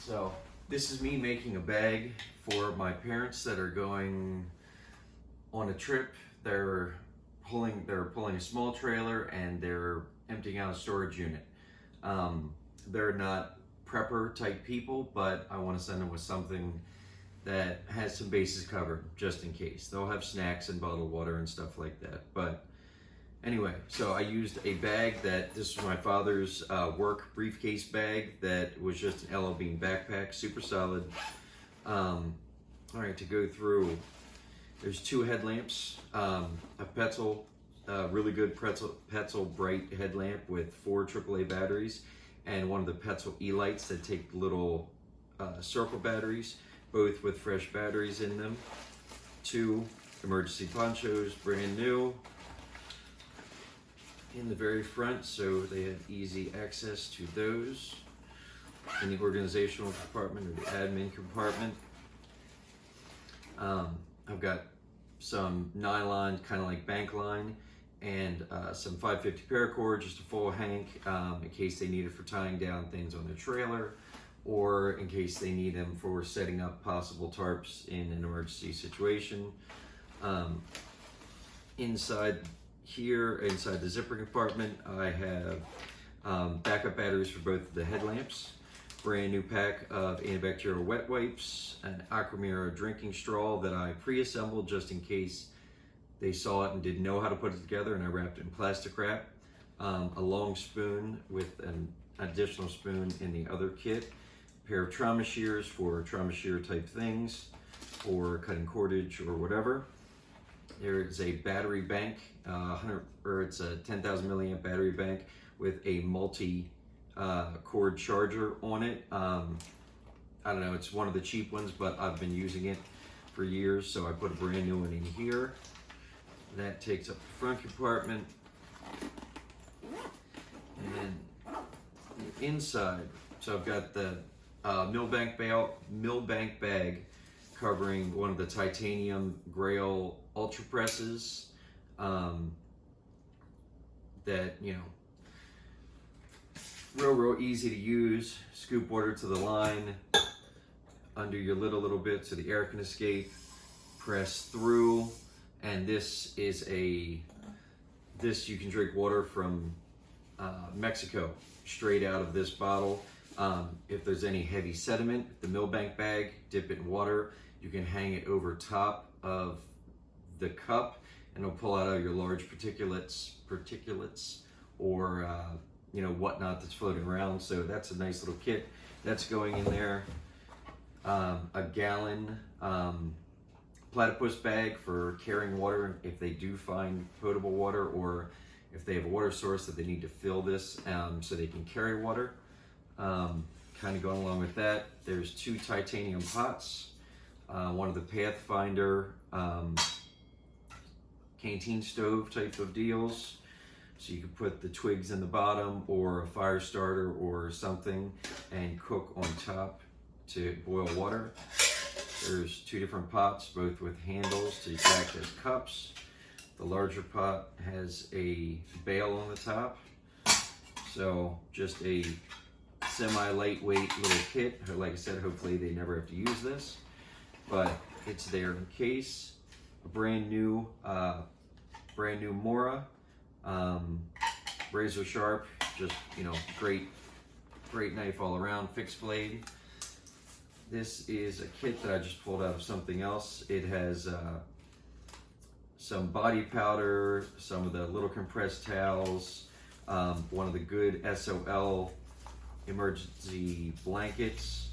So this is me making a bag for my parents that are going on a trip. They're pulling a small trailer and they're emptying out a storage unit. They're not prepper type people, but I want to send them with something that has some bases covered just in case. They'll have snacks and bottled water and stuff like that. But anyway, so I used a bag this was my father's work briefcase bag that was just an LL Bean backpack, super solid. All right, to go through, there's 2 headlamps, a Petzl, really good Petzl bright headlamp with 4 AAA batteries, and one of the Petzl E-lights that take little circle batteries, both with fresh batteries in them. 2 emergency ponchos, brand new, in the very front, so they have easy access to those. In the organizational compartment or the admin compartment, I've got some nylon, kind of like bank line, and some 550 paracord, just a full hank in case they need it for tying down things on their trailer, or in case they need them for setting up possible tarps in an emergency situation. Inside the zipper compartment, I have backup batteries for both of the headlamps, brand new pack of antibacterial wet wipes, an Aquamira drinking straw that I pre-assembled just in case they saw it and didn't know how to put it together, and I wrapped it in plastic wrap, a long spoon with an additional spoon in the other kit, a pair of trauma shears for trauma shear type things, or cutting cordage or whatever. There is a battery bank, it's a 10,000 milliamp battery bank with a multi cord charger on it. I don't know, it's one of the cheap ones, but I've been using it for years, so I put a brand new one in here. That takes up the front compartment. And the inside, so I've got the Milbank bag covering one of the titanium Grail Ultra presses that, you know, real easy to use. Scoop water to the line under your lid a little bit so the air can escape. Press through, and this you can drink water from Mexico straight out of this bottle. If there's any heavy sediment, the Milbank bag, dip it in water. You can hang it over top of the cup, and it'll pull out all your large particulates or you know, whatnot that's floating around. So that's a nice little kit that's going in there. A gallon platypus bag for carrying water if they do find potable water, or if they have a water source that they need to fill this so they can carry water. Kind of going along with that, there's 2 titanium pots, one of the Pathfinder canteen stove type of deals, so you can put the twigs in the bottom or a fire starter or something and cook on top to boil water. There's 2 different pots, both with handles to act as cups. The larger pot has a bail on the top, so just a semi-lightweight little kit. Like I said, hopefully they never have to use this, but it's there in case. A brand new Mora, razor sharp, just, you know, great knife all around, fixed blade. This is a kit that I just pulled out of something else. It has some body powder, some of the little compressed towels, one of the good SOL emergency blankets,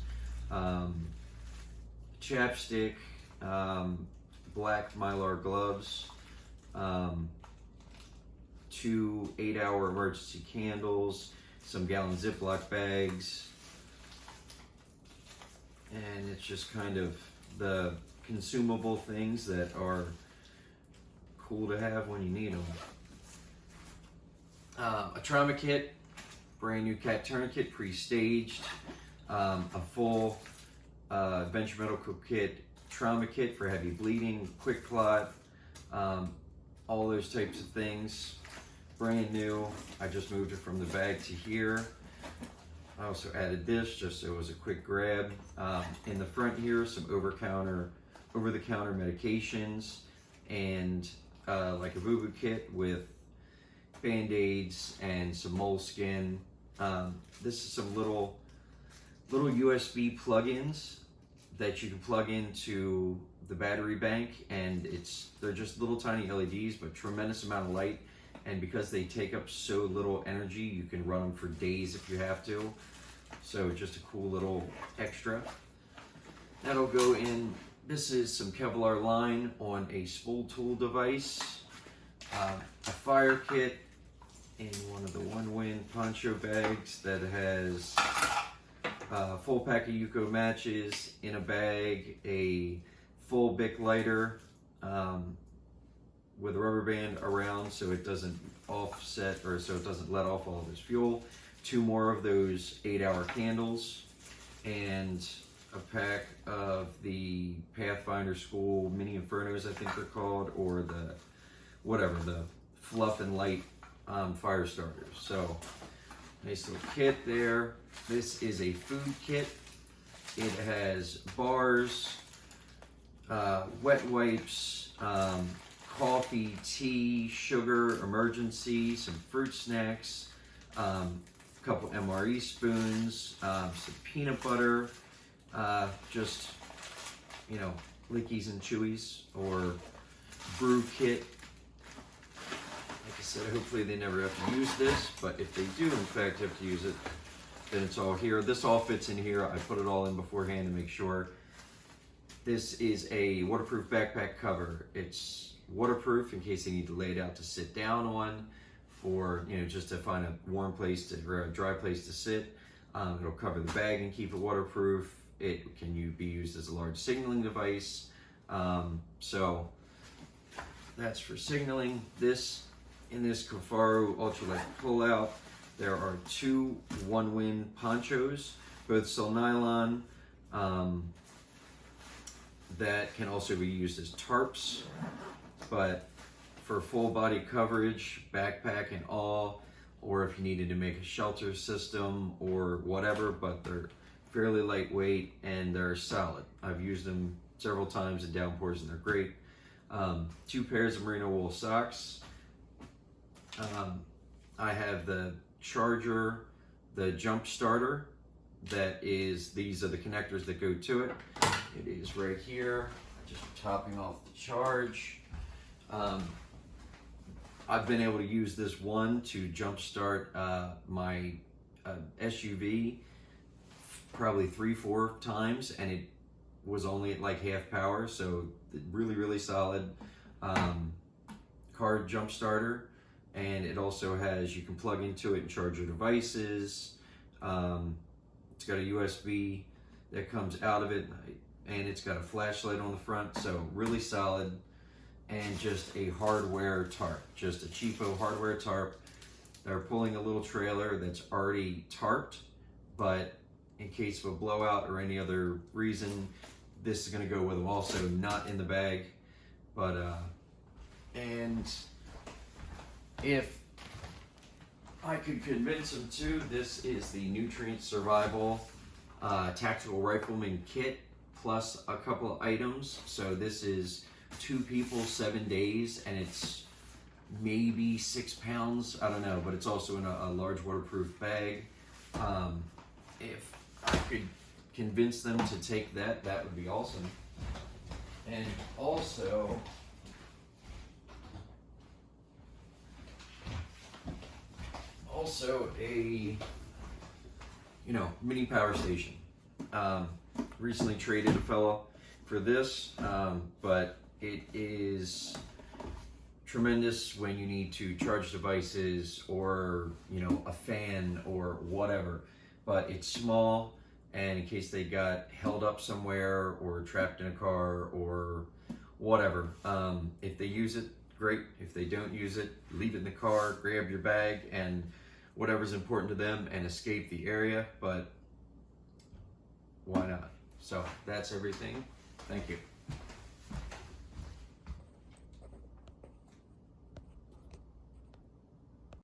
chapstick, black Mylar gloves, 2 8-hour emergency candles, some gallon Ziploc bags, and it's just kind of the consumable things that are cool to have when you need them. A trauma kit, brand new cat tourniquet, pre-staged, a full Venture Medical kit, trauma kit for heavy bleeding, quick clot, all those types of things. Brand new. I just moved it from the bag to here. I also added this just so it was a quick grab. In the front here, some over-the-counter medications, and like a boo-boo kit with Band-Aids and some moleskin. This is some little USB plugins that you can plug into the battery bank, and they're just little tiny LEDs, but tremendous amount of light. And because they take up so little energy, you can run them for days if you have to. So just a cool little extra. That'll go in. This is some Kevlar line on a spool tool device, a fire kit in one of the OneWin poncho bags that has a full pack of Yuko matches in a bag, a full Bic lighter with a rubber band around so it doesn't offset, or so it doesn't let off all of this fuel. 2 more of those 8-hour candles, and a pack of the Pathfinder School Mini Infernos, I think they're called, or the Fluff and Light fire starters. So nice little kit there. This is a food kit. It has bars, wet wipes, coffee, tea, sugar, emergency, some fruit snacks, a couple MRE spoons, some peanut butter, just, you know, lickies and chewies, or brew kit. Like I said, hopefully they never have to use this, but if they do in fact have to use it, then it's all here. This all fits in here. I put it all in beforehand to make sure. This is a waterproof backpack cover. It's waterproof in case they need to lay it out to sit down on, for, you know, just to find a warm place or a dry place to sit. It'll cover the bag and keep it waterproof. It can be used as a large signaling device. So that's for signaling. In this Kifaru ultralight pullout, there are 2 OneWin ponchos, both cell nylon, that can also be used as tarps, but for full body coverage, backpack and all, or if you needed to make a shelter system or whatever, but they're fairly lightweight and they're solid. I've used them several times in downpours and they're great. 2 pairs of merino wool socks. I have the charger, the jump starter, these are the connectors that go to it. It is right here, just topping off the charge. I've been able to use this one to jumpstart my SUV probably 3-4 times, and it was only at like half power, so really solid car jump starter. And it also has, you can plug into it and charge your devices. It's got a USB that comes out of it, and it's got a flashlight on the front, so really solid. And just a hardware tarp, just a cheapo hardware tarp. They're pulling a little trailer that's already tarped, but in case of a blowout or any other reason, this is going to go with them also, not in the bag. But and if I could convince them to, this is the Nutrient Survival Tactical Rifleman Kit, plus a couple of items. So this is 2 people, 7 days, and it's maybe 6 pounds, I don't know, but it's also in a large waterproof bag. If I could convince them to take that, that would be awesome. And also, a, you know, mini power station. Recently traded a fellow for this, but it is tremendous when you need to charge devices, or, you know, a fan or whatever. But it's small, and in case they got held up somewhere or trapped in a car or whatever, if they use it, great. If they don't use it, leave it in the car, grab your bag and whatever's important to them and escape the area. But why not? So that's everything. Thank you.